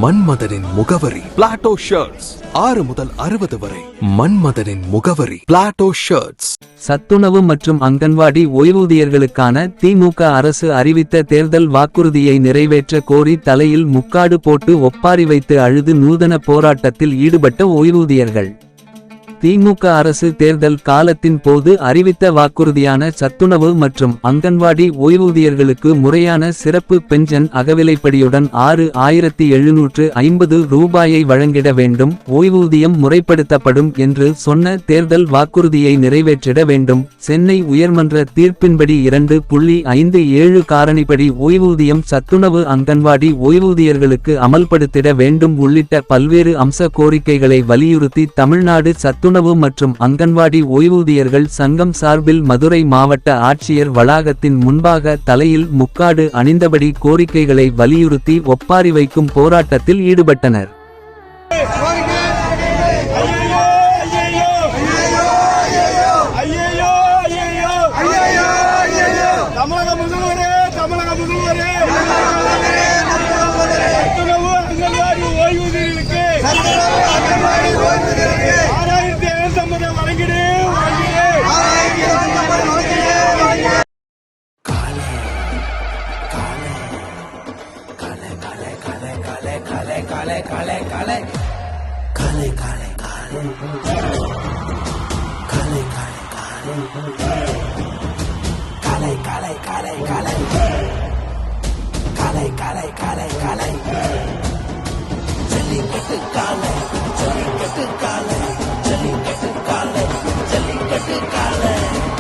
மன்மதனின் முகவரி Plato shirts. 6 முதல் 60 வரை. மன்மதனின் முகவரி பிளாட்டோ ஷர்ட்ஸ். சத்துணவு மற்றும் அங்கன்வாடி ஓய்வூதியர்களுக்கான திமுக அரசு அறிவித்த தேர்தல் வாக்குறுதியை நிறைவேற்ற கோரி தலையில் முக்காடு போட்டு ஒப்பாரி வைத்து அழுது நூதன போராட்டத்தில் ஈடுபட்ட ஓய்வூதியர்கள். திமுக அரசு தேர்தல் காலத்தின் போது அறிவித்த வாக்குறுதியான சத்துணவு மற்றும் அங்கன்வாடி ஓய்வூதியர்களுக்கு முறையான சிறப்பு பென்ஷன் அகவிலைப்படியுடன் 6,750 ரூபாயை வழங்கிட வேண்டும், ஓய்வூதியம் முறைப்படுத்தப்படும் என்று சொன்ன தேர்தல் வாக்குறுதியை நிறைவேற்றிட வேண்டும். சென்னை உயர்மன்ற தீர்ப்பின்படி 2.57 காரணிப்படி ஓய்வூதியம் சத்துணவு அங்கன்வாடி ஓய்வூதியர்களுக்கு அமல்படுத்திட வேண்டும் உள்ளிட்ட பல்வேறு அம்ச கோரிக்கைகளை வலியுறுத்தி தமிழ்நாடு சத்துணவு மற்றும் அங்கன்வாடி ஓய்வூதியர்கள் சங்கம் சார்பில் மதுரை மாவட்ட ஆட்சியர் வளாகத்தின் முன்பாக தலையில் முக்காடு அணிந்தபடி கோரிக்கைகளை வலியுறுத்தி ஒப்பாரி வைக்கும் போராட்டத்தில் ஈடுபட்டனர்.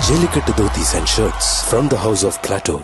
Jellicate dhotis and shirts from the house of Plateau.